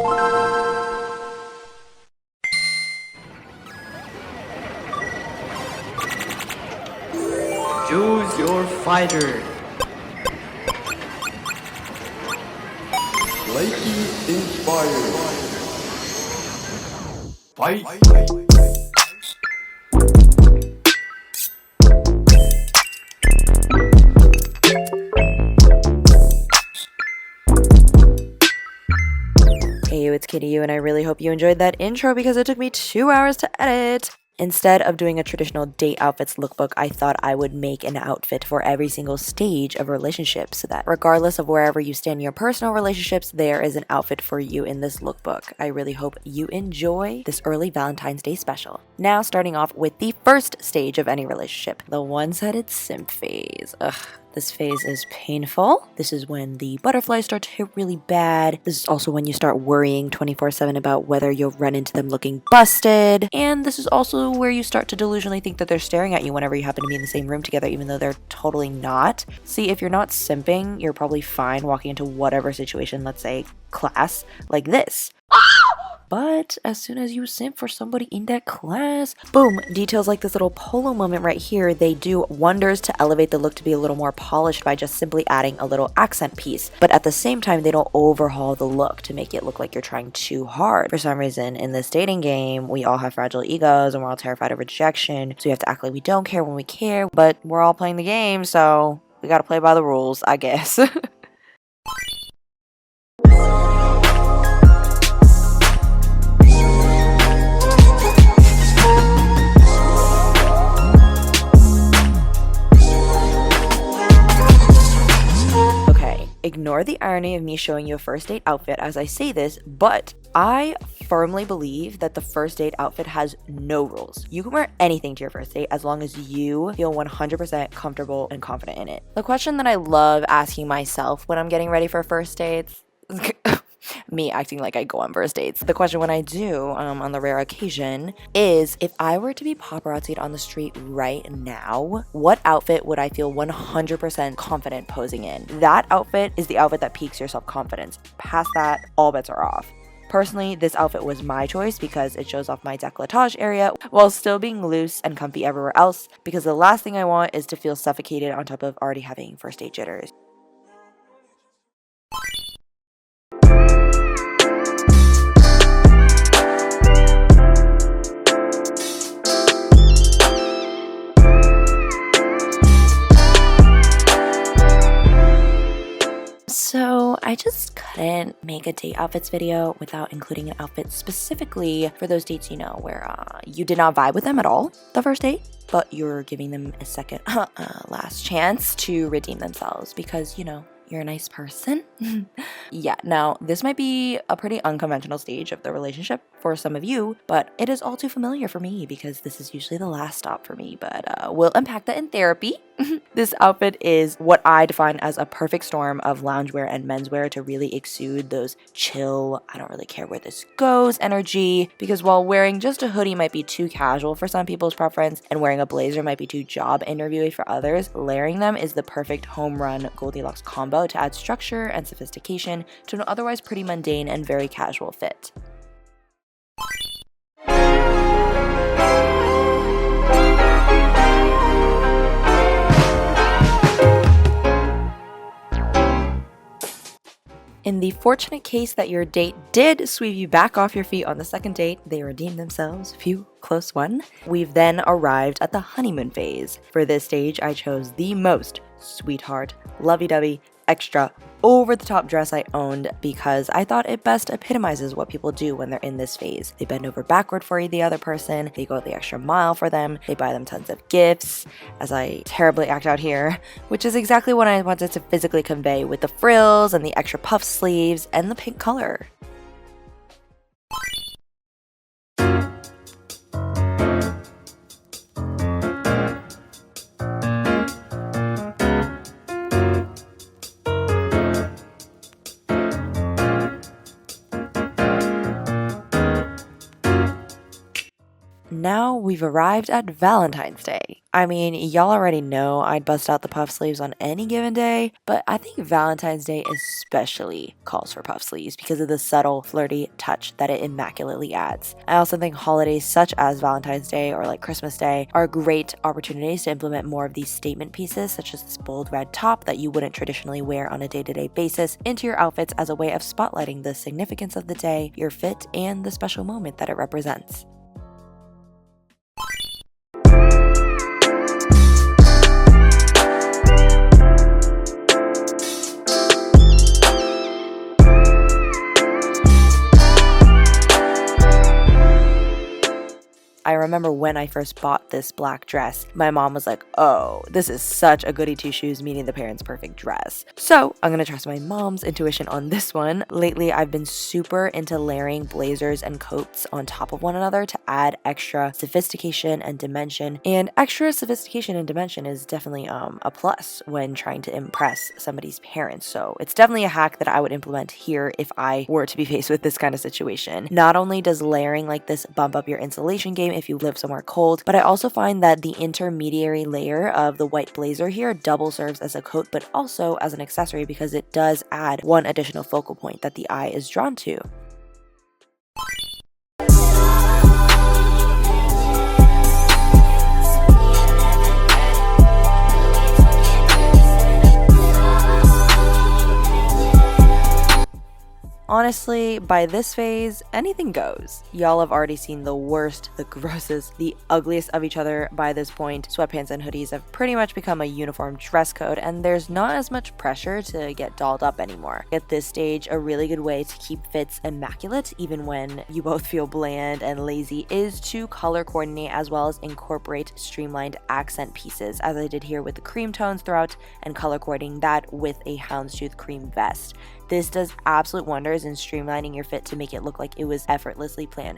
Choose your fighter. Kaiti inspired. Fight. Hey, it's Kaiti, and I really hope you enjoyed that intro because it took me 2 hours to edit. Instead of doing a traditional date outfits lookbook, I thought I would make an outfit for every single stage of a relationship so that regardless of wherever you stand in your personal relationships, there is an outfit for you in this lookbook. I really hope you enjoy this early Valentine's Day special. Now, starting off with the first stage of any relationship, the one-sided simp phase. Ugh. This phase is painful. This is when the butterflies start to hit really bad. This is also when you start worrying 24/7 about whether you'll run into them looking busted. And this is also where you start to delusionally think that they're staring at you whenever you happen to be in the same room together, even though they're totally not. See, if you're not simping, you're probably fine walking into whatever situation, let's say class, like this. But as soon as you simp for somebody in that class, boom, details like this little polo moment right here, they do wonders to elevate the look to be a little more polished by just simply adding a little accent piece. But at the same time, they don't overhaul the look to make it look like you're trying too hard. For some reason, in this dating game, we all have fragile egos and we're all terrified of rejection. So we have to act like we don't care when we care, but we're all playing the game, so we gotta play by the rules, I guess. Ignore the irony of me showing you a first date outfit as I say this, but I firmly believe that the first date outfit has no rules. You can wear anything to your first date as long as you feel 100% comfortable and confident in it. The question that I love asking myself when I'm getting ready for first dates me acting like I go on first dates. The question when I do, on the rare occasion, is if I were to be paparazzi'd on the street right now, what outfit would I feel 100% confident posing in? That outfit is the outfit that piques your self-confidence. Past that, all bets are off. Personally, this outfit was my choice because it shows off my décolletage area while still being loose and comfy everywhere else, because the last thing I want is to feel suffocated on top of already having first date jitters. So I just couldn't make a date outfits video without including an outfit specifically for those dates, you know, where you did not vibe with them at all the first date, but you're giving them a second last chance to redeem themselves because, you know, you're a nice person. Yeah, now this might be a pretty unconventional stage of the relationship for some of you, but it is all too familiar for me because this is usually the last stop for me, but we'll unpack that in therapy. This outfit is what I define as a perfect storm of loungewear and menswear to really exude those chill, I don't really care where this goes energy, because while wearing just a hoodie might be too casual for some people's preference and wearing a blazer might be too job interviewy for others, layering them is the perfect home run Goldilocks combo to add structure and sophistication to an otherwise pretty mundane and very casual fit. In the fortunate case that your date did sweep you back off your feet on the second date, they redeemed themselves, phew, close one. We've then arrived at the honeymoon phase. For this stage, I chose the most sweetheart, lovey-dovey, extra, over-the-top dress I owned because I thought it best epitomizes what people do when they're in this phase. They bend over backward for the other person, they go the extra mile for them, they buy them tons of gifts, as I terribly act out here, which is exactly what I wanted to physically convey with the frills and the extra puff sleeves and the pink color. Now we've arrived at Valentine's Day. I mean, y'all already know I'd bust out the puff sleeves on any given day, but I think Valentine's Day especially calls for puff sleeves because of the subtle, flirty touch that it immaculately adds. I also think holidays such as Valentine's Day or like Christmas Day are great opportunities to implement more of these statement pieces, such as this bold red top that you wouldn't traditionally wear on a day-to-day basis, into your outfits as a way of spotlighting the significance of the day, your fit, and the special moment that it represents. I remember when I first bought this black dress, my mom was like, oh, this is such a goody two-shoes, meeting the parents' perfect dress. So I'm gonna trust my mom's intuition on this one. Lately, I've been super into layering blazers and coats on top of one another to add extra sophistication and dimension. And extra sophistication and dimension is definitely a plus when trying to impress somebody's parents. So it's definitely a hack that I would implement here if I were to be faced with this kind of situation. Not only does layering like this bump up your insulation game if you live somewhere cold, but I also find that the intermediary layer of the white blazer here double serves as a coat but also as an accessory because it does add one additional focal point that the eye is drawn to. Honestly, by this phase, anything goes. Y'all have already seen the worst, the grossest, the ugliest of each other by this point. Sweatpants and hoodies have pretty much become a uniform dress code, and there's not as much pressure to get dolled up anymore. At this stage, a really good way to keep fits immaculate, even when you both feel bland and lazy, is to color coordinate as well as incorporate streamlined accent pieces, as I did here with the cream tones throughout, and color coordinating that with a houndstooth cream vest. This does absolute wonders in streamlining your fit to make it look like it was effortlessly planned.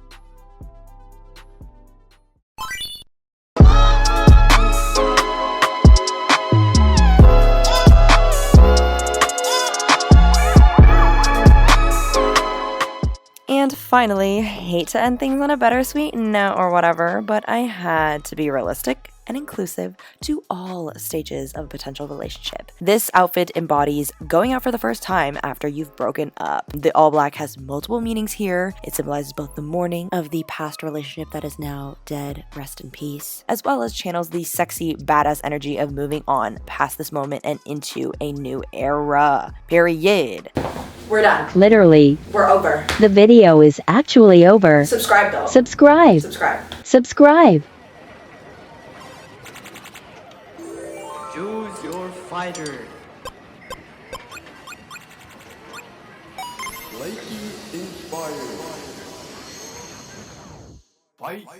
And finally, hate to end things on a bittersweet note or whatever, but I had to be realistic and inclusive to all stages of a potential relationship. This outfit embodies going out for the first time after you've broken up. The all black has multiple meanings here. It symbolizes both the mourning of the past relationship that is now dead, rest in peace, as well as channels the sexy, badass energy of moving on past this moment and into a new era. Period. We're done. Literally. We're over. The video is actually over. Subscribe though. Subscribe. Subscribe. Subscribe. Choose your fighter. Kaiti inspired. Fight.